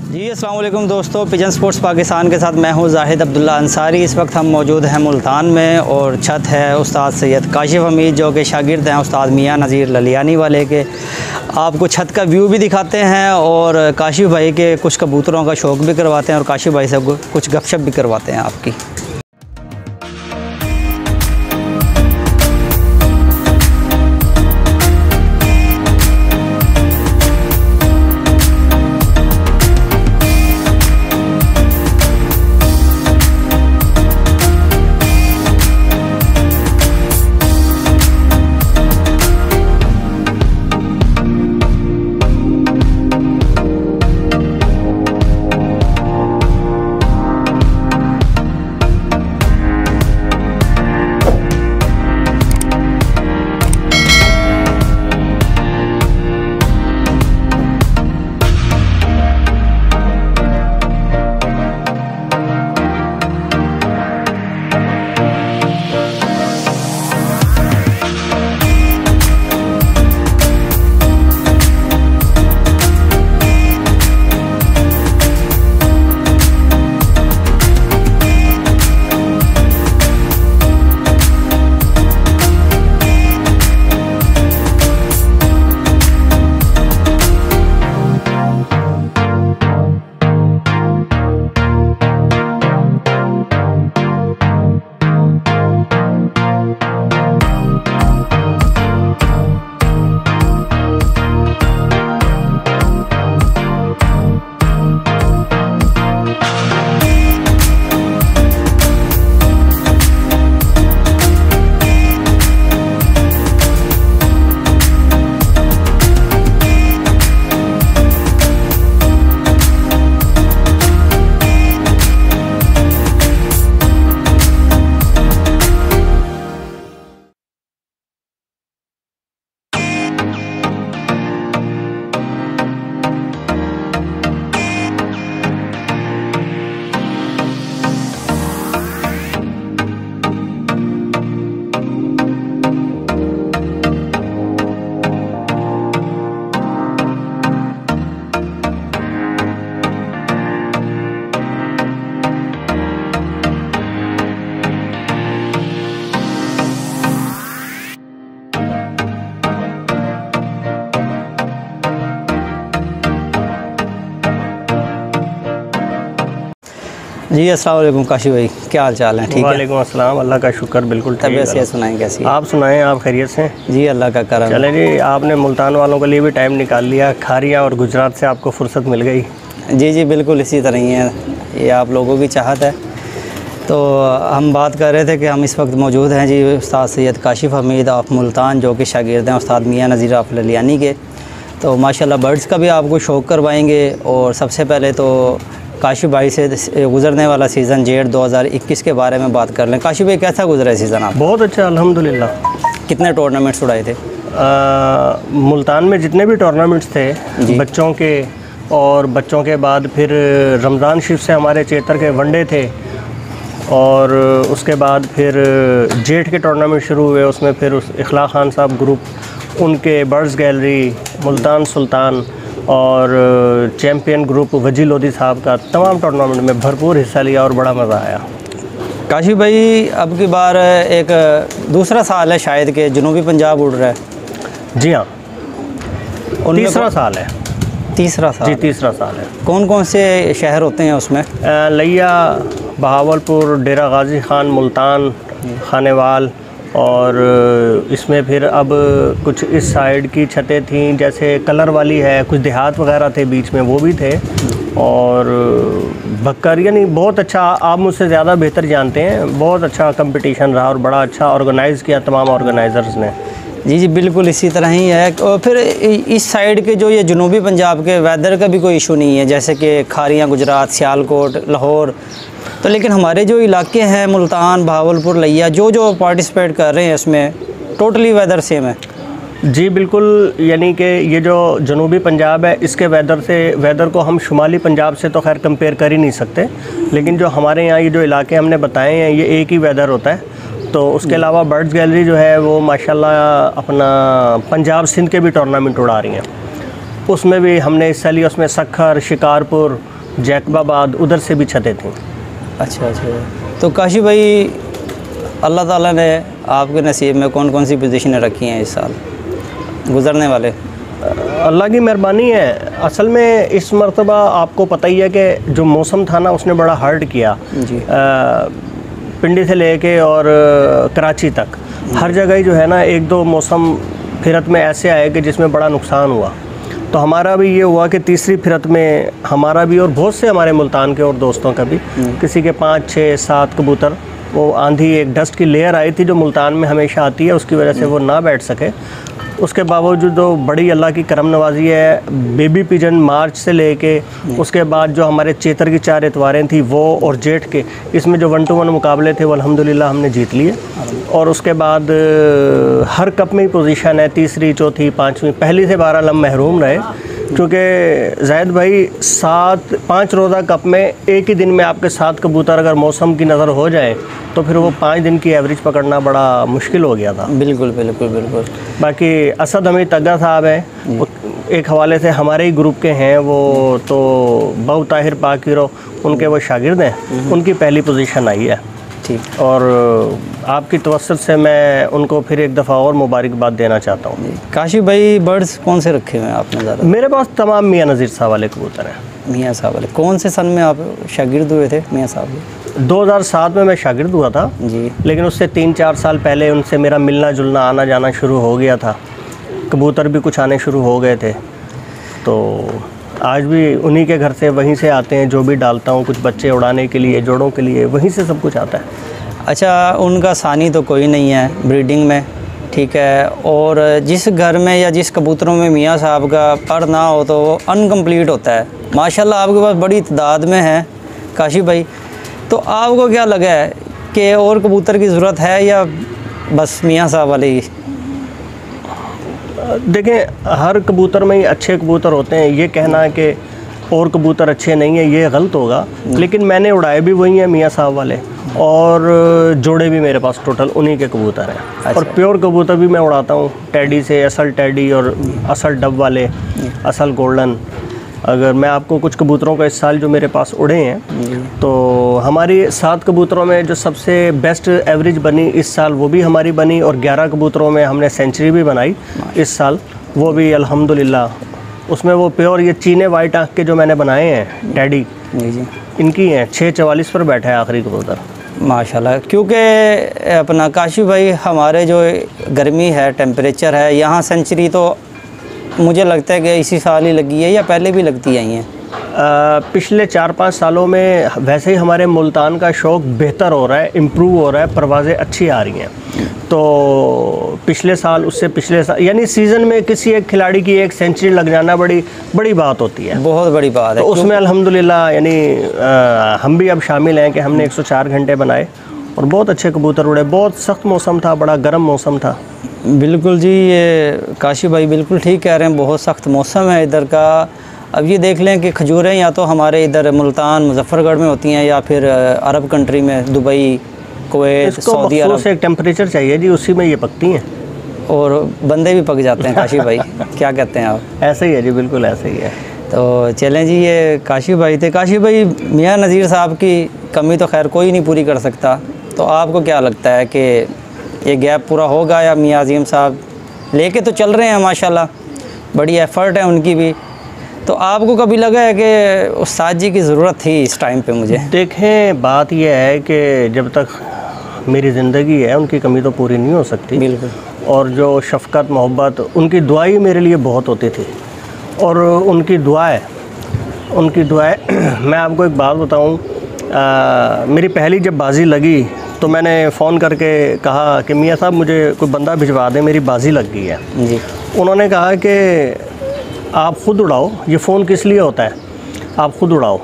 जी अस्सलाम वालेकुम दोस्तों, पिजन स्पोर्ट्स पाकिस्तान के साथ मैं हूं जाहिद अब्दुल्ला अंसारी। इस वक्त हम मौजूद हैं मुल्तान में और छत है उस्ताद सैयद काशिफ हमीद जो कि शागिर्द हैं उस्ताद मियां नज़ीर ललियानी वाले के। आपको छत का व्यू भी दिखाते हैं और काशिफ भाई के कुछ कबूतरों का शौक़ भी करवाते हैं और काशिफ भाई से कुछ गपशप भी करवाते हैं आपकी। जी अस्सलाम वालेकुम काशिफ भाई, क्या हाल चाल है? ठीक है, वालेकुम अस्सलाम, अल्लाह का शुक्र, बिल्कुल ठीक है। तबीयत से सुनाएं कैसी है? आप सुनाएं, आप खैरियत से? जी अल्लाह का करम। चले जी, आपने मुल्तान वालों के लिए भी टाइम निकाल लिया, खारिया और गुजरात से आपको फुर्सत मिल गई। जी बिल्कुल इसी तरह ही है, ये आप लोगों की चाहत है। तो हम बात कर रहे थे कि हम इस वक्त मौजूद हैं जी उस्ताद सैयद काशिफ हमीद ऑफ मुल्तान जो कि शागिर्द हैं उस्ताद मियां नज़ीर ऑफ ललियानी के। तो माशाल्लाह बर्ड्स का भी आपको शौक़ करवाएंगे और सबसे पहले तो काशिफ भाई से गुज़रने वाला सीज़न जेठ 2021 के बारे में बात कर लें। काशिफ भाई कैसा गुजरा है सीज़न आप? बहुत अच्छा अल्हम्दुलिल्लाह। कितने टूर्नामेंट्स उड़ाए थे? मुल्तान में जितने भी टूर्नामेंट्स थे बच्चों के, और बच्चों के बाद फिर रमज़ान शरीफ से हमारे चेतर के वनडे थे, और उसके बाद फिर जेठ के टूर्नामेंट शुरू हुए। उसमें फिर उस इखलाक खान साहब ग्रुप, उनके बर्ड्स गैलरी, मुल्तान सुल्तान और चैम्पियन ग्रुप वजी लोधी साहब का, तमाम टूर्नामेंट में भरपूर हिस्सा लिया और बड़ा मज़ा आया। काशिफ भाई अब की बार एक दूसरा साल है शायद कि जनूबी पंजाब उड़ रहा है। जी हाँ, तीसरा साल है। तीसरा साल? जी तीसरा साल है। कौन कौन से शहर होते हैं उसमें? लिया, बहावलपुर, डेरा गाजी खान, मुल्तान, खानेवाल, और इसमें फिर अब कुछ इस साइड की छतें थीं जैसे कलर वाली है, कुछ देहात वगैरह थे बीच में, वो भी थे। और बकर यानी बहुत अच्छा, आप मुझसे ज़्यादा बेहतर जानते हैं, बहुत अच्छा कंपटीशन रहा और बड़ा अच्छा ऑर्गेनाइज़ किया तमाम ऑर्गेनाइज़र्स ने। जी बिल्कुल इसी तरह ही है। और फिर इस साइड के जो ये जनूबी पंजाब के वेदर का भी कोई इशू नहीं है, जैसे कि खारियाँ, गुजरात, सियालकोट, लाहौर, तो लेकिन हमारे जो इलाके हैं मुल्तान, बहावलपुर, लिया, जो पार्टिसिपेट कर रहे हैं इसमें टोटली वेदर सेम है। जी बिल्कुल, यानी कि ये जो जनूबी पंजाब है इसके वेदर को हम शुमाली पंजाब से तो खैर कंपेयर कर ही नहीं सकते, लेकिन जो हमारे यहाँ ये जो इलाके हमने बताए हैं ये एक ही वेदर होता है। तो उसके अलावा बर्ड्स गैलरी जो है वो माशाल्लाह अपना पंजाब सिंध के भी टूर्नामेंट उड़ा रही हैं, उसमें भी हमने हिस्सा लिया। उसमें सखर, शिकारपुर जैकबाबाद, उधर से भी छतें थीं। अच्छा अच्छा। तो काशी भाई, अल्लाह ताला ने आपके नसीब में कौन कौन सी पोजीशनें रखी हैं इस साल गुज़रने वाले? अल्लाह की मेहरबानी है। असल में इस मरतबा आपको पता ही है कि जो मौसम था ना, उसने बड़ा हर्ट किया जी। पिंडी से लेके और कराची तक हर जगह ही जो है ना, एक दो मौसम फिरत में ऐसे आए कि जिसमें बड़ा नुकसान हुआ। तो हमारा भी ये हुआ कि तीसरी फिरत में हमारा भी और बहुत से हमारे मुल्तान के और दोस्तों का भी, किसी के 5, 6, 7 कबूतर, वो आंधी, एक डस्ट की लेयर आई थी जो मुल्तान में हमेशा आती है, उसकी वजह से वो ना बैठ सके। उसके बावजूद जो बड़ी अल्लाह की करम नवाजी है, बेबी पिजन मार्च से लेके उसके बाद जो हमारे चेतर की 4 इतवारें थी वो और जेठ के, इसमें जो 1 to 1 मुकाबले थे वो अल्हम्दुलिल्लाह हमने जीत लिए। और उसके बाद हर कप में ही पोजीशन है, तीसरी, चौथी, 5वीं, पहली से 12 लम महरूम रहे, क्योंकि ज़ैद भाई 5 रोज़ा कप में एक ही दिन में आपके 7 कबूतर अगर मौसम की नज़र हो जाए तो फिर वो 5 दिन की एवरेज पकड़ना बड़ा मुश्किल हो गया था। बिल्कुल बिल्कुल बिल्कुल। बाकी असद हमीद तग्गा साहब हैं, एक हवाले से हमारे ही ग्रुप के हैं, वो तो बहु ताहिर पाकिरो उनके वो शागिर्द हैं, उनकी पहली पोजीशन आई है। ठीक। और आपकी तवस्सुत से मैं उनको फिर एक दफ़ा और मुबारकबाद देना चाहता हूँ। काशी भाई, बर्ड्स कौन से रखे हुए हैं आपने ज़्यादा? मेरे पास तमाम मियाँ नज़ीर साहब वाले कबूतर हैं। मियाँ साहब वाले कौन से सन में आप शागिर्द हुए थे मियाँ साहब के? 2007 में मैं शागिर्द हुआ था जी। लेकिन उससे 3-4 साल पहले उनसे मेरा मिलना जुलना, आना जाना शुरू हो गया था, कबूतर भी कुछ आने शुरू हो गए थे। तो आज भी उन्हीं के घर से, वहीं से आते हैं, जो भी डालता हूँ कुछ बच्चे उड़ाने के लिए, जोड़ों के लिए, वहीं से सब कुछ आता है। अच्छा, उनका सानी तो कोई नहीं है ब्रीडिंग में, ठीक है, और जिस घर में या जिस कबूतरों में मियाँ साहब का पर ना हो तो वो अनकम्प्लीट होता है। माशाल्लाह आपके पास बड़ी तादाद में है काशी भाई, तो आपको क्या लगा है कि और कबूतर की ज़रूरत है या बस मियाँ साहब वाले ही? देखें, हर कबूतर में ही अच्छे कबूतर होते हैं, ये कहना है कि और कबूतर अच्छे नहीं हैं ये गलत होगा। लेकिन मैंने उड़ाए भी वही हैं मियाँ साहब वाले, और जोड़े भी मेरे पास टोटल उन्हीं के कबूतर हैं। अच्छा। और प्योर कबूतर भी मैं उड़ाता हूँ, टैडी से, असल टैडी और असल डब वाले, असल गोल्डन। अगर मैं आपको कुछ कबूतरों का इस साल जो मेरे पास उड़े हैं, तो हमारी 7 कबूतरों में जो सबसे बेस्ट एवरेज बनी इस साल वो भी हमारी बनी, और 11 कबूतरों में हमने सेंचुरी भी बनाई इस साल, वो भी अल्हम्दुलिल्लाह। उसमें वो प्योर ये चीने वाइट आँख के जो मैंने बनाए हैं टैडी, जी, इनकी हैं। 6:44 पर बैठा है आखिरी कबूतर माशाल्लाह। क्योंकि अपना काशी भाई, हमारे जो गर्मी है, टेम्परेचर है यहाँ, सेंचुरी तो मुझे लगता है कि इसी साल ही लगी है या पहले भी लगती आई हैं? पिछले 4-5 सालों में वैसे ही हमारे मुल्तान का शौक़ बेहतर हो रहा है, इम्प्रूव हो रहा है, परवाज़ें अच्छी आ रही हैं। तो पिछले साल, उससे पिछले साल, यानी सीज़न में किसी एक खिलाड़ी की एक सेंचुरी लग जाना बड़ी बड़ी बात होती है, बहुत बड़ी बात है। तो उसमें अल्हम्दुलिल्लाह यानी हम भी अब शामिल हैं कि हमने 104 घंटे बनाए और बहुत अच्छे कबूतर उड़े। बहुत सख्त मौसम था, बड़ा गर्म मौसम था। बिल्कुल जी, ये काशी भाई बिल्कुल ठीक कह रहे हैं, बहुत सख्त मौसम है इधर का। अब ये देख लें कि खजूरें या तो हमारे इधर मुल्तान, मुजफ्फरगढ़ में होती हैं या फिर अरब कंट्री में, दुबई, कुवैत, सऊदी अरब। एक टेम्परेचर चाहिए जी, उसी में ये पकती हैं और बंदे भी पक जाते हैं काशी भाई। क्या कहते हैं आप? ऐसे ही है जी, बिल्कुल ऐसे ही है। तो चलें जी, ये काशी भाई थे। काशी भाई, मियाँ नज़ीर साहब की कमी तो खैर कोई नहीं पूरी कर सकता, तो आपको क्या लगता है कि ये गैप पूरा होगा या मियाँ अज़ीम साहब लेके तो चल रहे हैं माशाल्लाह, बड़ी एफ़र्ट है उनकी भी, तो आपको कभी लगा है कि उस्ताद जी की ज़रूरत थी इस टाइम पे मुझे? देखें, बात यह है कि जब तक मेरी ज़िंदगी है उनकी कमी तो पूरी नहीं हो सकती। बिल्कुल। और जो शफ़क़त, मोहब्बत, उनकी दुआई मेरे लिए बहुत होती थी, और उनकी दुआएं मैं आपको एक बात बताऊं, मेरी पहली जब बाजी लगी तो मैंने फ़ोन करके कहा कि मियाँ साहब मुझे कोई बंदा भिजवा दें, मेरी बाजी लग गई है जी। उन्होंने कहा कि आप ख़ुद उड़ाओ, ये फ़ोन किस लिए होता है, आप ख़ुद उड़ाओ,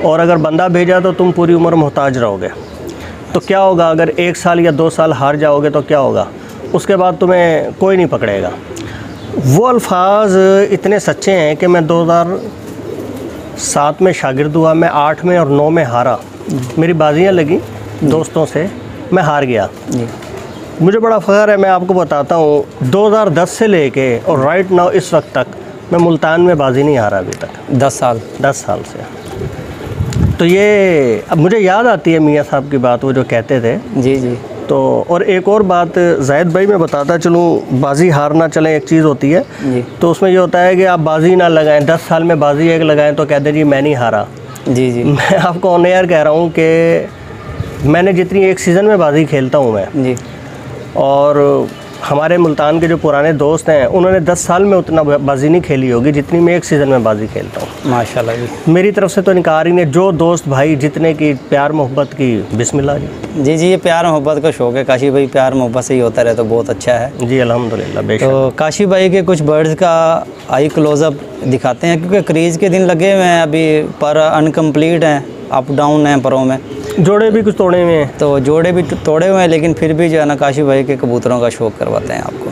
और अगर बंदा भेजा तो तुम पूरी उम्र मोहताज रहोगे। तो क्या होगा अगर 1 साल या 2 साल हार जाओगे तो क्या होगा, उसके बाद तुम्हें कोई नहीं पकड़ेगा। वो अल्फाज इतने सच्चे हैं कि मैं 2007 में शागिर्द हुआ, मैं 8 में और 9 में हारा, मेरी बाजियाँ लगी दोस्तों से, मैं हार गया। मुझे बड़ा फ़ख्र है, मैं आपको बताता हूँ 2010 से लेके और राइट नाउ इस वक्त तक मैं मुल्तान में बाजी नहीं हारा अभी तक। 10 साल 10 साल से। तो ये अब मुझे याद आती है मियाँ साहब की बात, वो जो कहते थे। जी जी। तो और एक और बात ज़ाहिद भाई मैं बताता चलूँ, बाजी हारना चले एक चीज़ होती है जी। तो उसमें ये होता है कि आप बाजी ना लगाएं, 10 साल में बाजी एक लगाएं तो कह दें जी मैं नहीं हारा। जी जी। मैं आपको ऑन एयर कह रहा हूँ कि मैंने जितनी एक सीज़न में बाजी खेलता हूँ मैं, जी। और हमारे मुल्तान के जो पुराने दोस्त हैं उन्होंने 10 साल में उतना बाजी नहीं खेली होगी जितनी मैं एक सीज़न में बाजी खेलता हूँ। माशाल्लाह जी। मेरी तरफ से तो इनकार ही नहीं, जो दोस्त भाई जितने की प्यार मोहब्बत की, बिस्मिल्लाह जी। जी जी, ये प्यार मोहब्बत का शौक़ है काशी भाई, प्यार मोहब्बत से ही होता रहे तो बहुत अच्छा है जी अल्हम्दुलिल्लाह। बेशक। तो काशी भाई के कुछ बर्ड्स का आई क्लोज़अप दिखाते हैं, क्योंकि क्रीज़ के दिन लगे हुए हैं अभी, पर अनकम्प्लीट हैं, अप डाउन हैं परों में, जोड़े भी कुछ तोड़े हुए हैं। तो जोड़े भी तोड़े हुए हैं, लेकिन फिर भी जो है ना काशी भाई के कबूतरों का शौक़ करवाते हैं आपको।